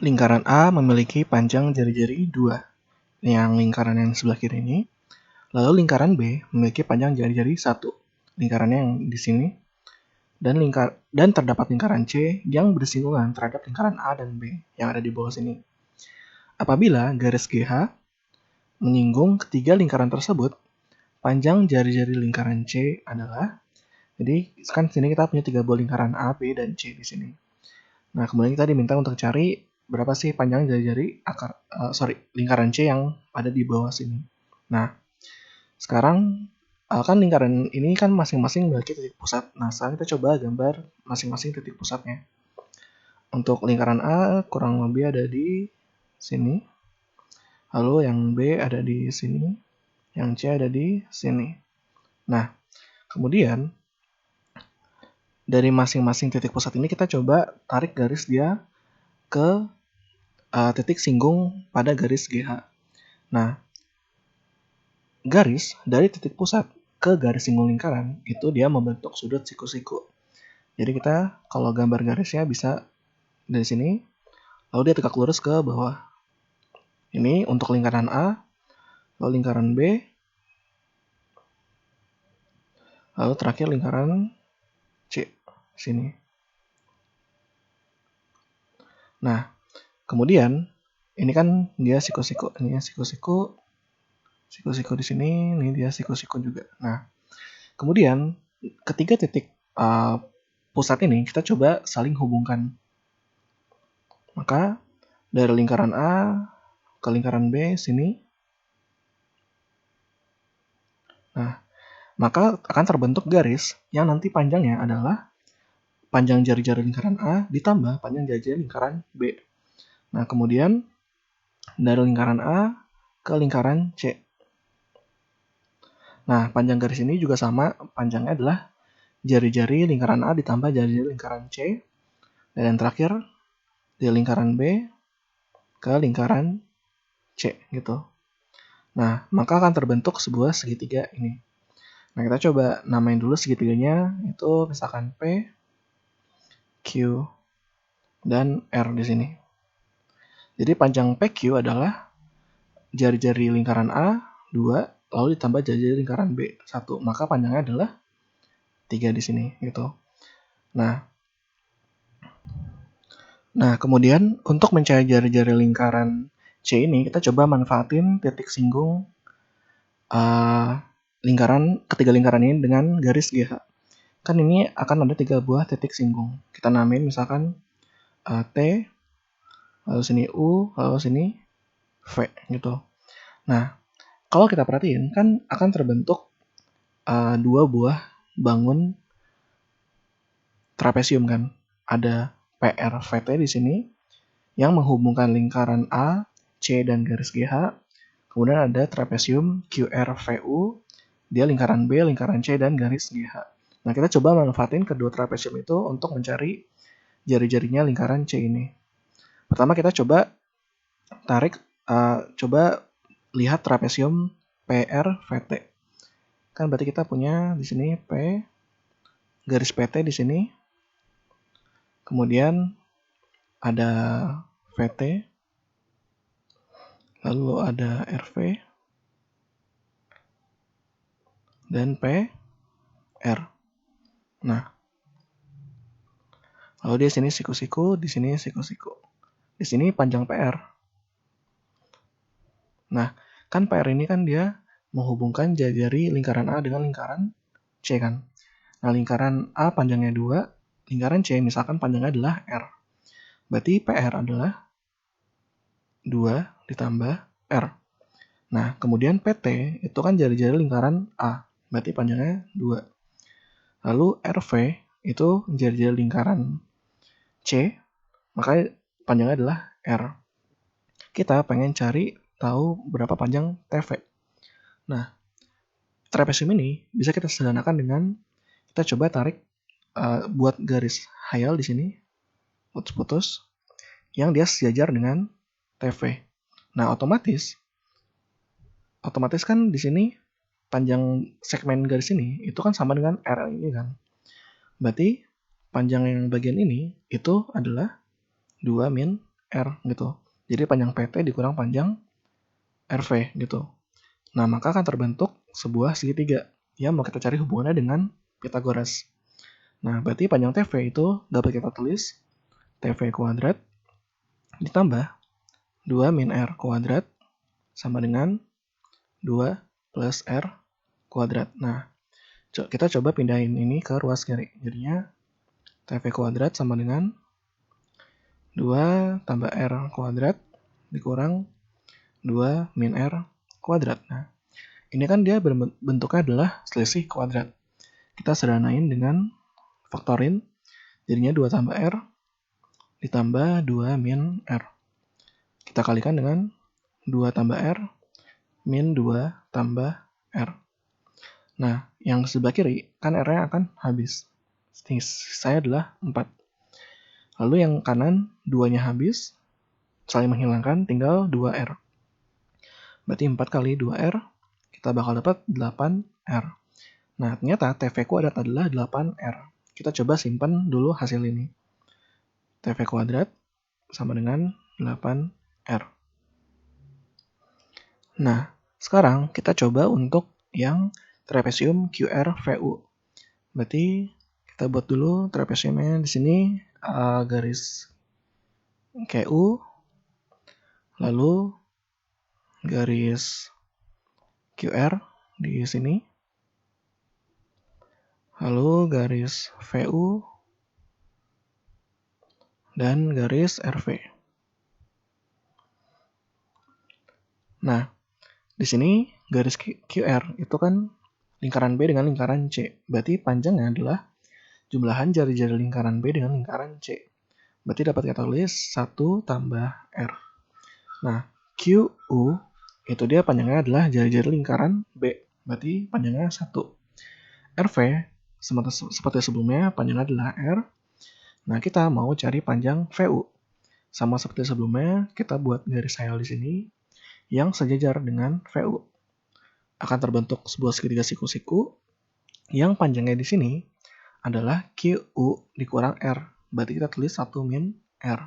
Lingkaran A memiliki panjang jari-jari 2, yang lingkaran yang sebelah kiri ini. Lalu lingkaran B memiliki panjang jari-jari 1, lingkarannya yang di sini. Dan terdapat lingkaran C yang bersinggungan terhadap lingkaran A dan B yang ada di bawah sini. Apabila garis GH menyinggung ketiga lingkaran tersebut, panjang jari-jari lingkaran C adalah, jadi kan sini kita punya 3 buah lingkaran A, B, dan C di sini. Nah, kemudian kita diminta untuk cari berapa sih panjang jari-jari lingkaran C yang ada di bawah sini. Nah, sekarang kan lingkaran ini kan masing-masing memiliki titik pusat. Nah, sekarang kita coba gambar masing-masing titik pusatnya. Untuk lingkaran A kurang lebih ada di sini. Lalu yang B ada di sini. Yang C ada di sini. Nah, kemudian dari masing-masing titik pusat ini kita coba tarik garis dia ke titik singgung pada garis GH. Nah, garis dari titik pusat ke garis singgung lingkaran itu dia membentuk sudut siku-siku. Jadi kita kalau gambar garisnya bisa dari sini, lalu dia tegak lurus ke bawah. Ini untuk lingkaran A, lalu lingkaran B, lalu terakhir lingkaran C sini. Nah, kemudian ini kan dia siku-siku, ini siku-siku di sini, ini dia siku-siku juga. Nah, kemudian ketiga titik pusat ini kita coba saling hubungkan. Maka dari lingkaran A ke lingkaran B sini, nah, maka akan terbentuk garis yang nanti panjangnya adalah panjang jari-jari lingkaran A ditambah panjang jari-jari lingkaran B. Nah, kemudian dari lingkaran A ke lingkaran C. Nah, panjang garis ini juga sama, panjangnya adalah jari-jari lingkaran A ditambah jari-jari lingkaran C. Dan yang terakhir, dari lingkaran B ke lingkaran C gitu. Nah, maka akan terbentuk sebuah segitiga ini. Nah, kita coba namain dulu segitiganya, itu misalkan P, Q, dan R di sini. Jadi panjang PQ adalah jari-jari lingkaran A 2, lalu ditambah jari-jari lingkaran B 1. Maka panjangnya adalah 3 di sini gitu. Nah, kemudian untuk mencari jari-jari lingkaran C ini, kita coba manfaatin titik singgung ketiga lingkaran ini dengan garis GH. Kan ini akan ada 3 buah titik singgung. Kita namain misalkan T, lalu sini U, lalu sini V gitu. Nah, kalau kita perhatiin kan akan terbentuk 2 buah bangun trapesium kan. Ada PRVT di sini yang menghubungkan lingkaran A, C, dan garis GH. Kemudian ada trapesium QRVU, dia lingkaran B, lingkaran C, dan garis GH. Nah, kita coba manfaatin kedua trapesium itu untuk mencari jari-jarinya lingkaran C ini. Pertama kita coba coba lihat trapesium PRVT. Kan berarti kita punya di sini P garis PT di sini. Kemudian ada VT, lalu ada RV, dan PR. Nah, lalu di sini siku-siku, di sini siku-siku. Di sini panjang PR. Nah, kan PR ini kan dia menghubungkan jari-jari lingkaran A dengan lingkaran C kan. Nah, lingkaran A panjangnya 2, lingkaran C misalkan panjangnya adalah R. Berarti PR adalah 2 ditambah R. Nah, kemudian PT itu kan jari-jari lingkaran A. Berarti panjangnya 2. Lalu RV itu jari-jari lingkaran C, maka panjangnya adalah R. Kita pengen cari tahu berapa panjang TV. Nah, trapesium ini bisa kita sederhanakan dengan kita coba tarik buat garis hayal di sini, putus-putus, yang dia sejajar dengan TV. Nah, otomatis kan di sini panjang segmen garis ini itu kan sama dengan R ini kan. Berarti panjang yang bagian ini itu adalah 2 min R gitu. Jadi panjang PT dikurang panjang RV gitu. Nah, maka akan terbentuk sebuah segitiga yang mau kita cari hubungannya dengan Pythagoras. Nah, berarti panjang TV itu dapat kita tulis TV kuadrat ditambah 2 min R kuadrat sama dengan 2 plus R kuadrat. Nah, kita coba pindahin ini ke ruas kiri. Jadinya TV kuadrat sama dengan 2 tambah R kuadrat dikurang 2 min R kuadrat. Nah, ini kan dia bentuknya adalah selisih kuadrat. Kita sederhanain dengan faktorin. Jadinya 2 tambah R ditambah 2 min R. Kita kalikan dengan 2 tambah R min 2 tambah R. Nah, yang sebelah kiri kan R-nya akan habis. Sisanya adalah 4. Lalu yang kanan 2-nya habis, saling menghilangkan, tinggal 2R. Berarti 4 kali 2R, kita bakal dapat 8R. Nah, ternyata TV kuadrat adalah 8R. Kita coba simpan dulu hasil ini. TV kuadrat sama dengan 8R. Nah, sekarang kita coba untuk yang trapesium QRVU. Berarti kita buat dulu trapesiumnya di sini garis QU, lalu garis QR di sini, lalu garis VU dan garis RV. Nah, di sini garis QR itu kan lingkaran B dengan lingkaran C. Berarti panjangnya adalah jumlahan jari-jari lingkaran B dengan lingkaran C. Berarti dapat kita tulis 1 tambah R. Nah, QU itu dia panjangnya adalah jari-jari lingkaran B. Berarti panjangnya 1. RV seperti sebelumnya panjangnya adalah R. Nah, kita mau cari panjang VU. Sama seperti sebelumnya, kita buat garis hayal di sini yang sejajar dengan VU. Akan terbentuk sebuah segitiga siku-siku yang panjangnya di sini adalah QU dikurang R. Berarti kita tulis 1 min R.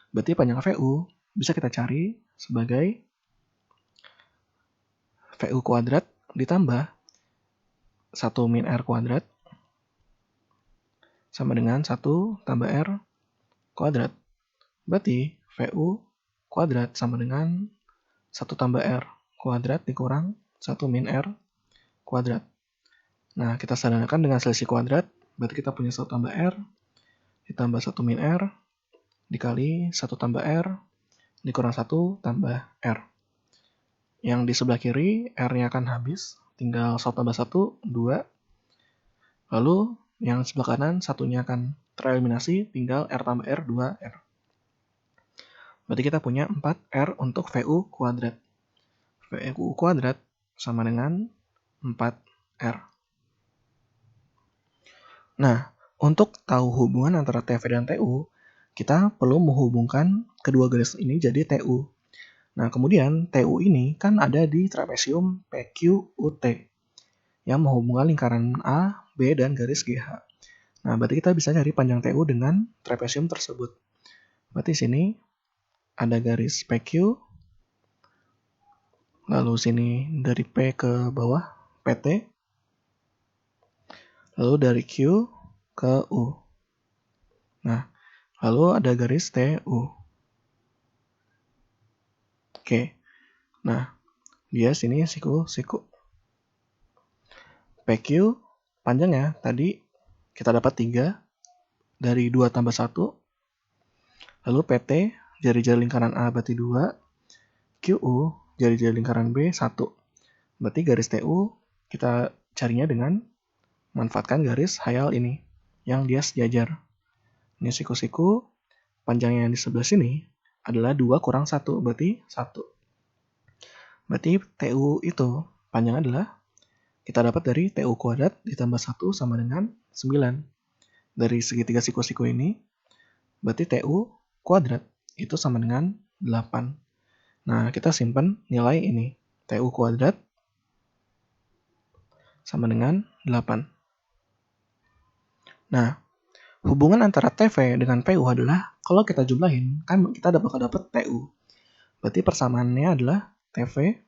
Berarti panjang VU bisa kita cari sebagai VU kuadrat ditambah 1 min R kuadrat sama dengan 1 tambah R kuadrat. Berarti VU kuadrat sama dengan 1 tambah R kuadrat dikurang 1 min R kuadrat. Nah, kita sederhanakan dengan selisih kuadrat. Berarti kita punya 1 tambah R ditambah 1 min R dikali 1 tambah R dikurang 1 tambah R. Yang di sebelah kiri R-nya akan habis. Tinggal 1 tambah 1, 2. Lalu yang sebelah kanan satunya akan tereliminasi. Tinggal R tambah R, 2R. Berarti kita punya 4R untuk VU kuadrat. VU kuadrat sama dengan 4R. Nah, untuk tahu hubungan antara TV dan TU, kita perlu menghubungkan kedua garis ini jadi TU. Nah, kemudian TU ini kan ada di trapesium PQUT yang menghubungkan lingkaran A, B, dan garis GH. Nah, berarti kita bisa cari panjang TU dengan trapesium tersebut. Berarti sini ada garis PQ, lalu sini dari P ke bawah PT, lalu dari Q ke U. Nah, lalu ada garis TU. Oke. Nah, dia sini siku-siku. PQ panjangnya tadi kita dapat 3 dari 2 tambah 1. Lalu PT jari-jari lingkaran A berarti 2. QU jari-jari lingkaran B 1. Berarti garis TU kita carinya dengan manfaatkan garis hayal ini yang dia sejajar. Ini siku-siku, panjangnya di sebelah sini adalah 2 kurang 1, berarti 1. Berarti TU itu panjangnya adalah kita dapat dari TU kuadrat ditambah 1 sama dengan 9. Dari segitiga siku-siku ini, berarti TU kuadrat itu sama dengan 8. Nah, kita simpan nilai ini. TU kuadrat sama dengan 8. Nah, hubungan antara TV dengan PU adalah kalau kita jumlahin, kan kita bakal dapat TU. Berarti persamaannya adalah TV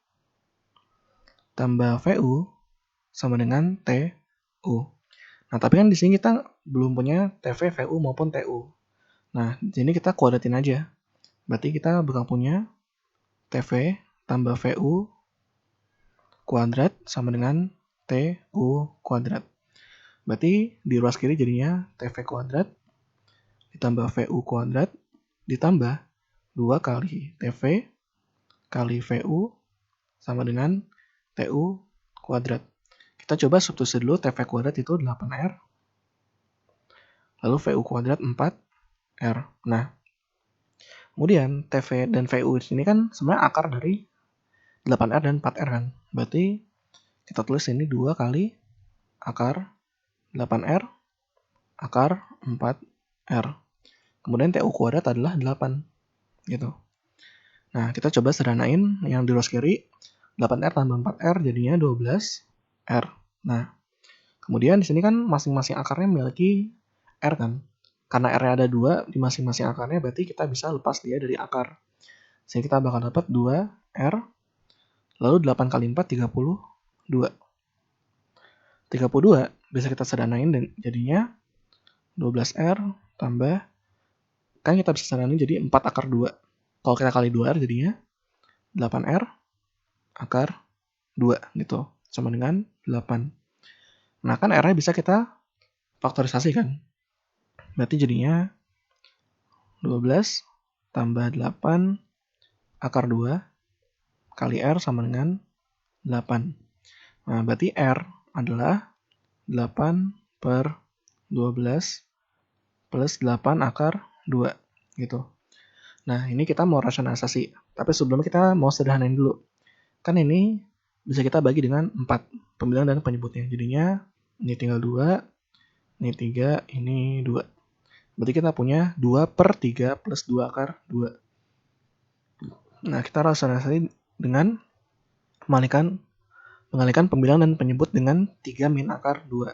tambah VU sama dengan TU. Nah, tapi kan di sini kita belum punya TV, VU maupun TU. Nah, di sini kita kuadratin aja. Berarti kita bakal punya TV tambah VU kuadrat sama dengan TU kuadrat. Berarti di ruas kiri jadinya TV kuadrat ditambah VU kuadrat ditambah 2 kali TV kali VU sama dengan TU kuadrat. Kita coba substitusi dulu. TV kuadrat itu 8R. Lalu VU kuadrat 4R. Nah, kemudian TV dan VU ini kan sebenarnya akar dari 8R dan 4R kan. Berarti kita tulis ini 2 kali akar 8R akar 4R. Kemudian TU kuadrat adalah 8. Gitu. Nah, kita coba sederhanain yang di ruas kiri. 8R tambah 4R jadinya 12R. Nah, kemudian di sini kan masing-masing akarnya memiliki R kan. Karena R-nya ada 2 di masing-masing akarnya, berarti kita bisa lepas dia dari akar. Sehingga kita bakal dapat 2R. Lalu 8 kali 4, 32. 32 bisa kita sederhanain dan jadinya 12R tambah, kan kita bisa sederhanain jadi 4 akar 2. Kalau kita kali 2R jadinya 8R akar 2 gitu. Sama dengan 8. Nah, kan R-nya bisa kita faktorisasi kan. Berarti jadinya 12 tambah 8 akar 2 kali R sama dengan 8. Nah, berarti R adalah 8 per 12 plus 8 akar 2 gitu. Nah, ini kita mau rasionalisasi. Tapi sebelumnya kita mau sederhanain dulu. Kan ini bisa kita bagi dengan 4 pembilang dan penyebutnya. Jadinya ini tinggal 2, ini 3, ini 2. Berarti kita punya 2 per 3 plus 2 akar 2. Nah, kita rasionalisasi dengan mengalihkan pembilang dan penyebut dengan 3 min akar 2.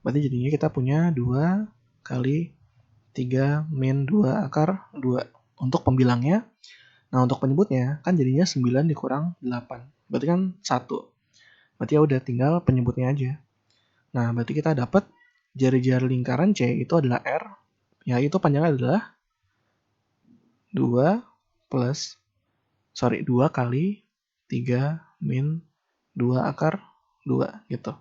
Berarti jadinya kita punya 2 kali 3 min 2 akar 2 untuk pembilangnya. Nah, untuk penyebutnya kan jadinya 9 dikurang 8. Berarti kan 1. Berarti ya udah tinggal penyebutnya aja. Nah, berarti kita dapat jari-jari lingkaran C itu adalah R. Ya, itu panjangnya adalah 2 kali 3 min 2 akar 2 gitu.